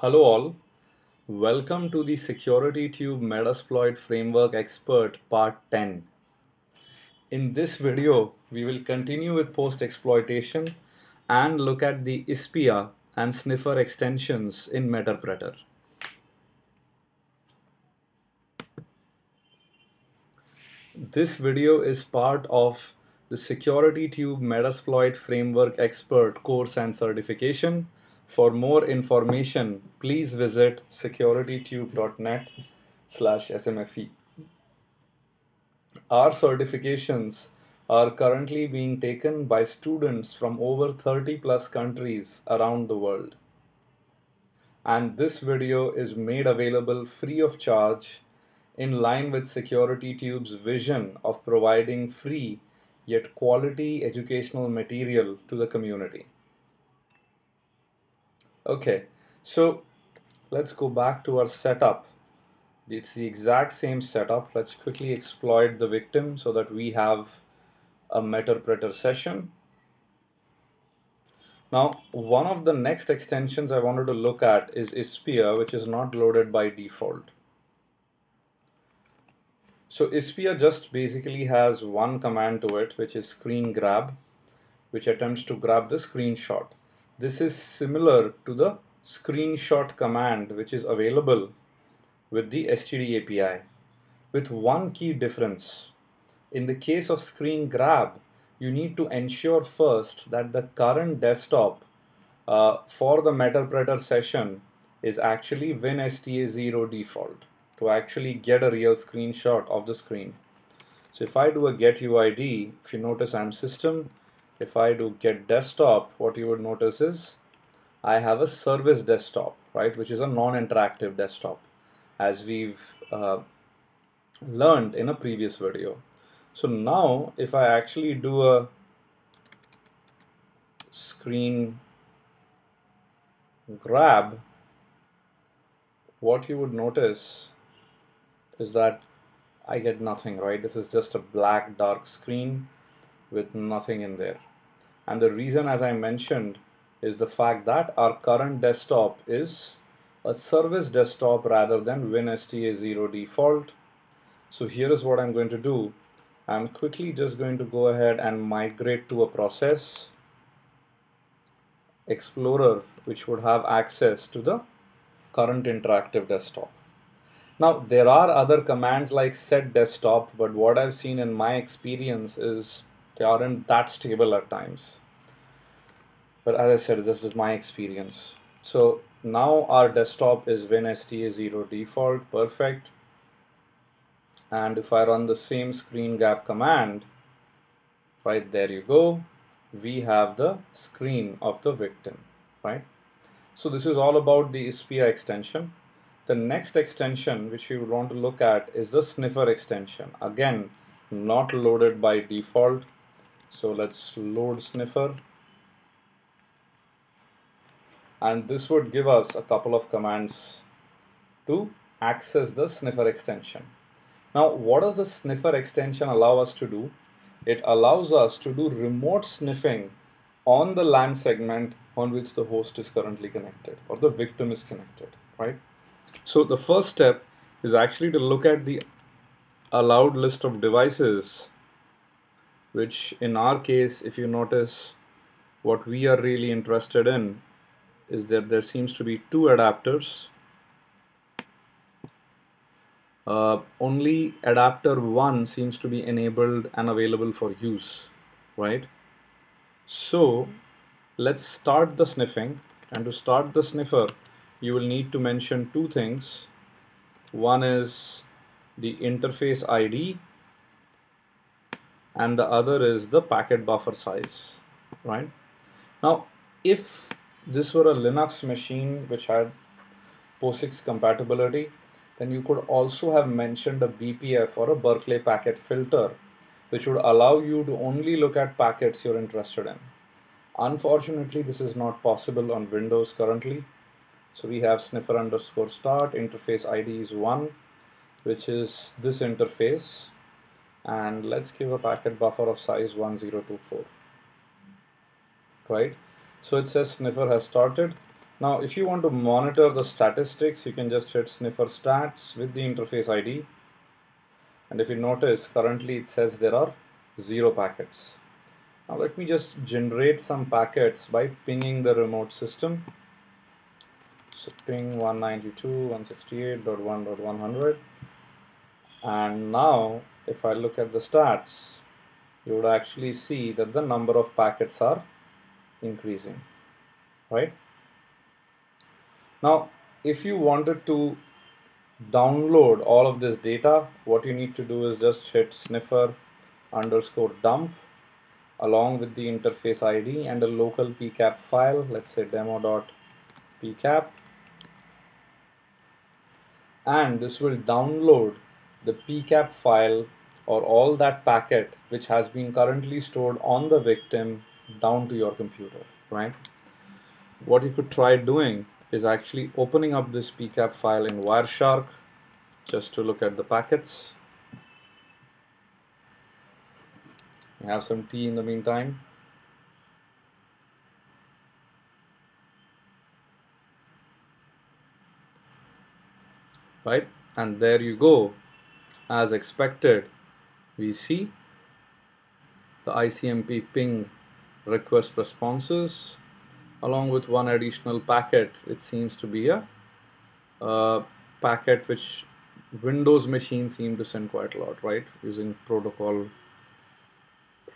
Hello all, welcome to the SecurityTube Metasploit Framework Expert Part 10. In this video, we will continue with post-exploitation and look at the ISPIA and sniffer extensions in Meterpreter. This video is part of the SecurityTube Metasploit Framework Expert course and certification. For more information, please visit securitytube.net/smfe. Our certifications are currently being taken by students from over 30 plus countries around the world. And this video is made available free of charge in line with SecurityTube's vision of providing free yet quality educational material to the community. Okay, so let's go back to our setup. It's the exact same setup. Let's quickly exploit the victim so that we have a Meterpreter session. Now, one of the next extensions I wanted to look at is ISPIA, which is not loaded by default. So ISPIA just basically has one command to it, which is screen grab, which attempts to grab the screenshot. This is similar to the screenshot command, which is available with the STD API, with one key difference. In the case of screen grab, you need to ensure first that the current desktop for the Meterpreter session is actually WinSTA0 default to actually get a real screenshot of the screen. So if I do a get UID, if you notice I'm system, if I do get desktop, what you would notice is I have a service desktop, right, which is a non-interactive desktop, as we've learned in a previous video. So now if I actually do a screen grab, what you would notice is that I get nothing, right? This is just a black dark screen with nothing in there. And the reason, as I mentioned, is the fact that our current desktop is a service desktop rather than WinSTA0 default. So here is what I'm going to do. I'm quickly just going to go ahead and migrate to a process explorer which would have access to the current interactive desktop. Now there are other commands like set desktop, but what I've seen in my experience is they aren't that stable at times. But as I said, this is my experience. So now our desktop is WinSTA0 default, perfect. And if I run the same screen grab command, right, there you go, we have the screen of the victim, right? So this is all about the ISPIA extension. The next extension which we would want to look at is the sniffer extension. Again, not loaded by default. So let's load sniffer. And this would give us a couple of commands to access the sniffer extension. Now, what does the sniffer extension allow us to do? It allows us to do remote sniffing on the LAN segment on which the host is currently connected or the victim is connected, right? So the first step is actually to look at the allowed list of devices, which in our case, if you notice, what we are really interested in is that there seems to be two adapters. Only adapter 1 seems to be enabled and available for use, right? So let's start the sniffing, and to start the sniffer you will need to mention two things. One is the interface ID and the other is the packet buffer size, right? Now if this were a Linux machine which had POSIX compatibility, then you could also have mentioned a BPF or a Berkeley packet filter, which would allow you to only look at packets you're interested in. Unfortunately, this is not possible on Windows currently. So we have sniffer underscore start, interface ID is 1, which is this interface. And let's give a packet buffer of size 1024, right? So it says sniffer has started. Now, if you want to monitor the statistics, you can just hit sniffer stats with the interface ID. And if you notice, currently it says there are 0 packets. Now let me just generate some packets by pinging the remote system. So ping 192.168.1.100. And now if I look at the stats, you would actually see that the number of packets are increasing, right? Now, if you wanted to download all of this data, what you need to do is just hit sniffer underscore dump along with the interface ID and a local pcap file, let's say demo.pcap, and this will download the pcap file or all that packet which has been currently stored on the victim down to your computer, right? What you could try doing is actually opening up this pcap file in Wireshark just to look at the packets. We have some tea in the meantime. Right, and there you go. As expected, we see the ICMP ping request responses along with one additional packet. It seems to be a packet which Windows machines seem to send quite a lot, right? Using protocol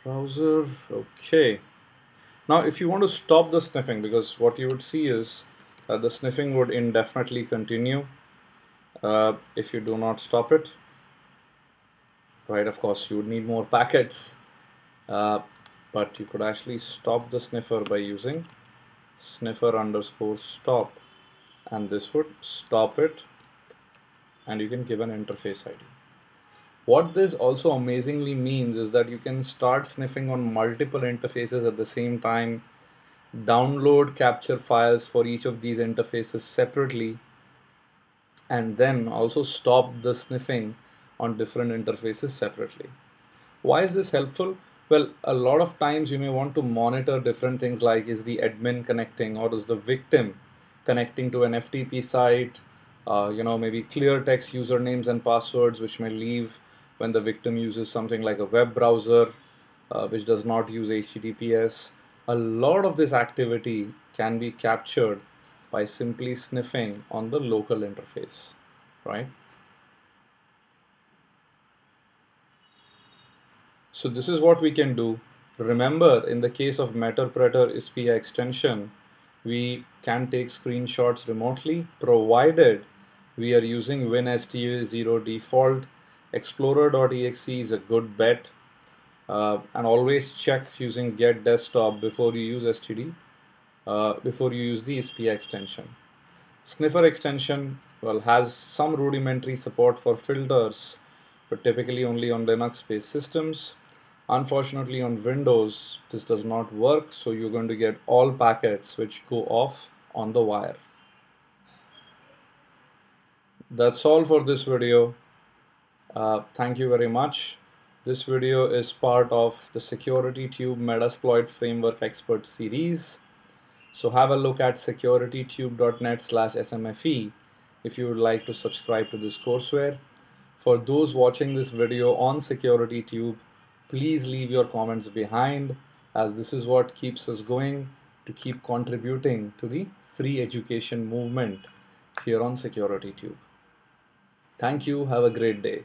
browser. Okay. Now, if you want to stop the sniffing, because what you would see is that the sniffing would indefinitely continue if you do not stop it, right? Of course, you would need more packets, but you could actually stop the sniffer by using sniffer underscore stop, and this would stop it, and you can give an interface ID. What this also amazingly means is that you can start sniffing on multiple interfaces at the same time, download capture files for each of these interfaces separately, and then also stop the sniffing on different interfaces separately. Why is this helpful? Well, a lot of times you may want to monitor different things like, is the admin connecting or is the victim connecting to an FTP site, maybe clear text usernames and passwords which may leave when the victim uses something like a web browser which does not use HTTPS. A lot of this activity can be captured by simply sniffing on the local interface, right? So this is what we can do. Remember, in the case of Meterpreter Ispia extension, we can take screenshots remotely, provided we are using WinSTA0 default. Explorer.exe is a good bet, and always check using get desktop before you use STD, before you use the Ispia extension. Sniffer extension, well, has some rudimentary support for filters, but typically only on Linux-based systems. Unfortunately, on Windows, this does not work, so you're going to get all packets which go off on the wire. That's all for this video. Thank you very much. This video is part of the SecurityTube Metasploit Framework Expert series. So have a look at securitytube.net/smfe if you would like to subscribe to this courseware. For those watching this video on SecurityTube, please leave your comments behind, as this is what keeps us going to keep contributing to the free education movement here on SecurityTube. Thank you. Have a great day.